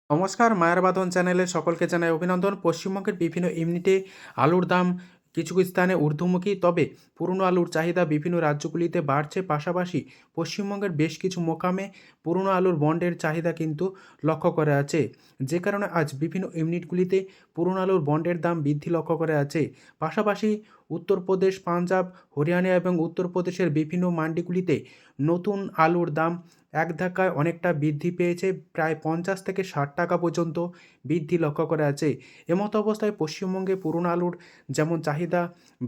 নমস্কার, মায়ের বাঁধন চ্যানেলে সকলকে জানাই অভিনন্দন। পশ্চিমবঙ্গের বিভিন্ন ইউনিটে আলুর দাম কিছু কিছু স্থানে ঊর্ধ্বমুখী, তবে পুরনো আলুর চাহিদা বিভিন্ন রাজ্যগুলিতে বাড়ছে। পাশাপাশি পশ্চিমবঙ্গের বেশ কিছু মোকামে পুরনো আলুর বন্ডের চাহিদা কিন্তু লক্ষ্য করা আছে, যে কারণে আজ বিভিন্ন ইউনিটগুলিতে পুরনো আলুর বন্ডের দাম বৃদ্ধি লক্ষ্য করা আছে। পাশাপাশি উত্তরপ্রদেশ, পাঞ্জাব, হরিয়ানা এবং উত্তরপ্রদেশের বিভিন্ন মান্ডিগুলিতে নতুন আলুর দাম এক ধাক্কায় অনেকটা বৃদ্ধি পেয়েছে, প্রায় ৫০ থেকে ৬০ টাকা পর্যন্ত বৃদ্ধি লক্ষ্য করা আছে। এমতো অবস্থায় পশ্চিমবঙ্গে পুরনো আলুর যেমন চাহিদা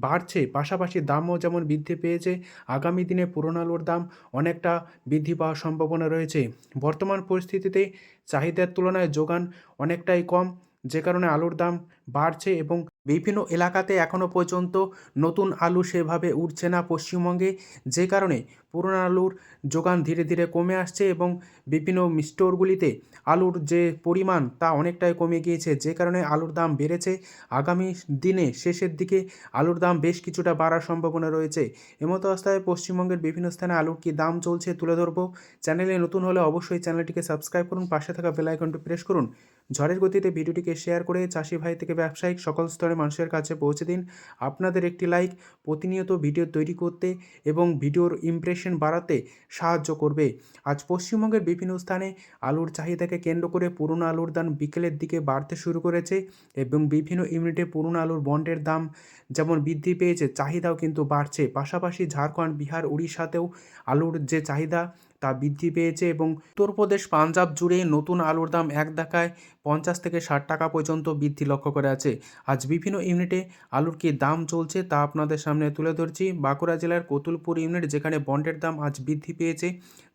বাড়ছে, পাশাপাশি দামও যেমন বৃদ্ধি পেয়েছে। আগামী দিনে পুরনো আলুর দাম অনেকটা বৃদ্ধি পাওয়ার সম্ভাবনা রয়েছে। বর্তমান পরিস্থিতিতে চাহিদার তুলনায় যোগান অনেকটাই কম, যে কারণে আলুর দাম বাড়ছে এবং বিভিন্ন এলাকাতে এখনও পর্যন্ত নতুন আলু সেভাবে উঠছে না পশ্চিমবঙ্গে, যে কারণে পুরনো আলুর যোগান ধীরে ধীরে কমে আসছে এবং বিভিন্ন স্টোরগুলিতে আলুর যে পরিমাণ তা অনেকটাই কমে গিয়েছে, যে কারণে আলুর দাম বেড়েছে। আগামী দিনে শেষের দিকে আলুর দাম বেশ কিছুটা বাড়ার সম্ভাবনা রয়েছে। এমতো অবস্থায় পশ্চিমবঙ্গের বিভিন্ন স্থানে আলুর কী দাম চলছে তুলে ধরবো। চ্যানেলে নতুন হলে অবশ্যই চ্যানেলটিকে সাবস্ক্রাইব করুন, পাশে থাকা বেল আইকনটি প্রেস করুন। ঝড়ের গতিতে ভিডিওটিকে শেয়ার করে চাষি ভাই থেকে ব্যবসায়িক সকল স্তরের মানুষের কাছে পৌঁছে দিন। আপনাদের একটি লাইক প্রতিনিয়ত ভিডিও তৈরি করতে এবং ভিডিওর ইমপ্রেশন বাড়াতে সাহায্য করবে। আজ পশ্চিমবঙ্গের বিভিন্ন স্থানে আলুর চাহিদাকে কেন্দ্র করে পুরনো আলুর দাম বিকেলের দিকে বাড়তে শুরু করেছে এবং বিভিন্ন ইউনিটে পুরনো আলুর বন্ডের দাম যেমন বৃদ্ধি পেয়েছে, চাহিদাও কিন্তু বাড়ছে। পাশাপাশি ঝাড়খণ্ড, বিহার, উড়িষ্যাতেও আলুর যে চাহিদা তা বৃদ্ধি পেয়েছে এবং উত্তরপ্রদেশ, পাঞ্জাব জুড়ে নতুন আলুর দাম এক ধাক্কায় ৫০ থেকে ৬০ টাকা পর্যন্ত বৃদ্ধি লক্ষ্য করে আছে। আজ বিভিন্ন ইউনিটে আলুর কী দাম চলছে তা আপনাদের সামনে তুলে ধরছি। বাঁকুড়া জেলার কতুলপুর ইউনিট, যেখানে বন্ডের দাম আজ বৃদ্ধি পেয়েছে।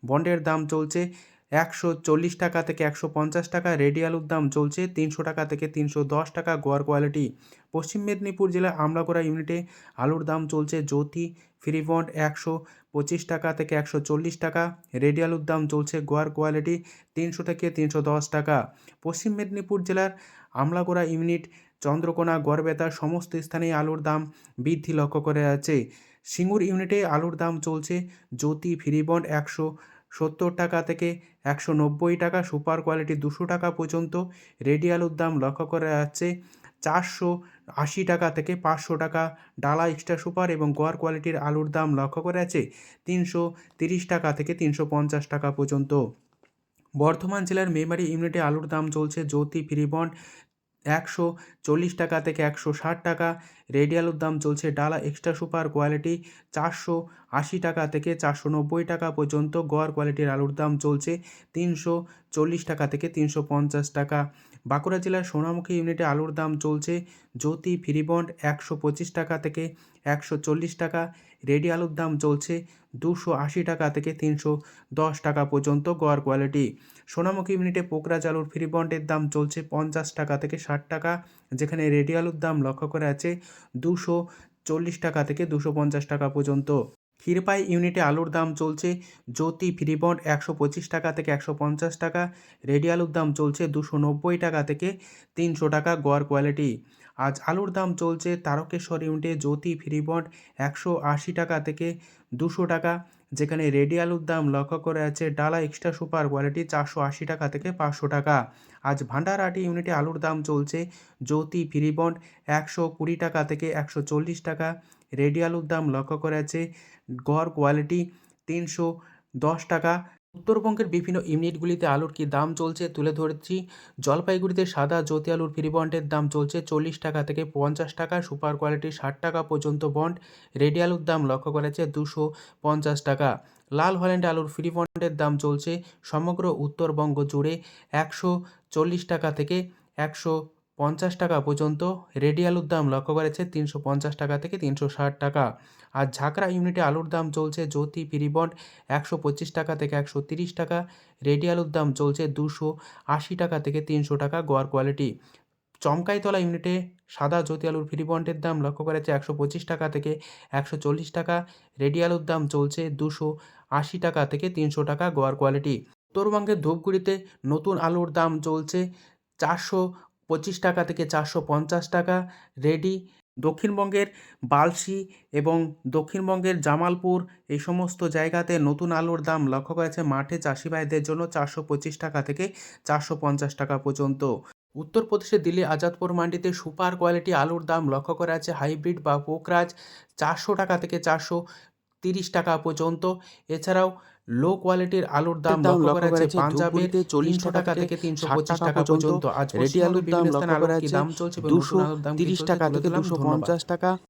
বন্ডের দাম চলছে ১৪০ টাকা থেকে ১৫০ টাকা। রেডি আলুর দাম চলছে ৩০০ টাকা থেকে ৩১০ টাকা গড় কোয়ালিটি। পশ্চিম মেদিনীপুর জেলার আমলাগোড়া ইউনিটে আলুর দাম চলছে জ্যোতি ফ্রি বন্ড ১২৫ টাকা থেকে ১৪০ টাকা। রেডি আলুর দাম চলছে গড় কোয়ালিটি ৩০০ থেকে ৩১০ টাকা। পশ্চিম মেদিনীপুর জেলার আমলাগোড়া ইউনিট, চন্দ্রকোনা, গড়বেতা সমস্ত স্থানেই আলুর দাম বৃদ্ধি লক্ষ্য করে আছে। সিঙ্গুর ইউনিটে আলুর দাম চলছে জ্যোতি ফ্রি বন্ড ১৭০ টাকা থেকে ১৯০ টাকা, সুপার কোয়ালিটি ২০০ টাকা পর্যন্ত। রেডি আলুর দাম লক্ষ্য করা যাচ্ছে ৪৮০ টাকা থেকে ৫০০ টাকা। ডালা এক্সট্রা সুপার এবং গড় কোয়ালিটির আলুর দাম লক্ষ্য করা যাচ্ছে ৩৩০ টাকা থেকে ৩৫০ টাকা পর্যন্ত। বর্ধমান জেলার মেমারি ইউনিটে আলুর দাম চলছে জ্যোতি ফ্রি বন্ড ১৪০ টাকা থেকে ১৬০ টাকা। রেডি আলুর দাম চলছে ডালা এক্সট্রা সুপার কোয়ালিটি ৪৮০ টাকা থেকে ৪৯০ টাকা পর্যন্ত। গড় কোয়ালিটির আলুর দাম চলছে ৩৪০ টাকা থেকে ৩৫০ টাকা। বাঁকুড়া জেলার সোনামুখী ইউনিটে আলুর দাম চলছে জ্যোতি ফ্রি বন্ড ১২৫ টাকা থেকে ১৪০ টাকা। রেডি আলুর দাম চলছে ২৮০ টাকা থেকে ৩১০ টাকা পর্যন্ত গড় কোয়ালিটি। সোনামুখী ইউনিটে পোকরাজ আলুর ফ্রি বন্ডের দাম চলছে ৫০ টাকা থেকে ৬০ টাকা, যেখানে রেডি আলুর দাম লক্ষ্য করে আছে ২৪০ টাকা থেকে ২৫০ টাকা পর্যন্ত। ক্ষীরপাই ইউনিটে আলুর দাম চলছে জ্যোতি ফ্রি বন্ড ১২৫ টাকা থেকে ১৫০ টাকা। রেডি আলুর দাম চলছে ২৯০ টাকা থেকে ৩০০ টাকা গড় কোয়ালিটি। আজ আলুর দাম চলছে তারকেশ্বর ইউনিটে জ্যোতি ফ্রি বন্ড ১৮০ টাকা থেকে ২০০ টাকা, যেখানে রেডি আলুর দাম লক্ষ্য করে আছে ডালা এক্সট্রা সুপার কোয়ালিটি ৪৮০ টাকা থেকে ৫০০ টাকা। আজ ভান্ডারহাটি ইউনিটে আলুর দাম চলছে জ্যোতি ফ্রি বন্ড ১২০ টাকা থেকে ১৪০ টাকা। রেডি আলুর দাম লক্ষ্য করে আছে গড় কোয়ালিটি ৩১০ টাকা। উত্তরবঙ্গের বিভিন্ন ইউনিটগুলিতে আলুর কী দাম চলছে তুলে ধরছি। জলপাইগুড়িতে সাদা জ্যোতি আলুর ফ্রি বন্ডের দাম চলছে ৪০ টাকা থেকে ৫০ টাকা, সুপার কোয়ালিটি ৬০ টাকা পর্যন্ত বন্ড। রেডি আলুর দাম লক্ষ্য করেছে ২৫০ টাকা। লাল হল্যান্ড আলুর ফ্রি বন্ডের দাম চলছে সমগ্র উত্তরবঙ্গ জুড়ে ১৪০ টাকা থেকে ১৫০ টাকা পর্যন্ত। রেডি আলুর দাম লক্ষ্য করেছে ৩৫০ টাকা থেকে ৩৬০ টাকা। আর ঝাঁকড়া ইউনিটে আলুর দাম চলছে জ্যোতি ফ্রি বন্ড ১২৫ টাকা থেকে ১৩০ টাকা। রেডি আলুর দাম চলছে ২৮০ টাকা থেকে ৩০০ টাকা গড় কোয়ালিটি। চমকাইতলা ইউনিটে সাদা জ্যোতি আলুর ফ্রি বন্ডের দাম লক্ষ্য করা যাচ্ছে ১২৫ টাকা থেকে ১৪০ টাকা। রেডি আলুর দাম চলছে ২৮০ টাকা থেকে ৩০০ টাকা গড় কোয়ালিটি। উত্তরবঙ্গের ধূপগুড়িতে নতুন আলুর দাম চলছে ৪২৫ টাকা থেকে ৪৫০ টাকা। রেডি দক্ষিণবঙ্গের বালশি এবং দক্ষিণবঙ্গের জামালপুর এই সমস্ত জায়গাতে নতুন আলুর দাম লক্ষ্য করা যাচ্ছে মাঠে চাষি ভাইদের জন্য 425 টাকা থেকে 450 টাকা পর্যন্ত। উত্তরপ্রদেশের দিল্লি আজাদপুর মান্ডিতে সুপার কোয়ালিটি আলুর দাম লক্ষ্য করা যাচ্ছে হাইব্রিড বা পোকরাজ 400 টাকা থেকে 430 টাকা পর্যন্ত। এছাড়াও লো কোয়ালিটির আলুর দাম লক্ষ্য করা যাচ্ছে পাঞ্জাবের 300 টাকা থেকে 325 টাকা পর্যন্ত। আজ রেডি আলুর পশ্চিমবঙ্গের দাম বিভিন্ন লক্ষ্য স্থানে করা আলুর কি যাচ্ছে দাম চলছে এবং নতুন আলুর দাম কি 230 চলছে টাকা তুলে থেকে ধরলাম। ধন্যবাদ। 250 টাকা।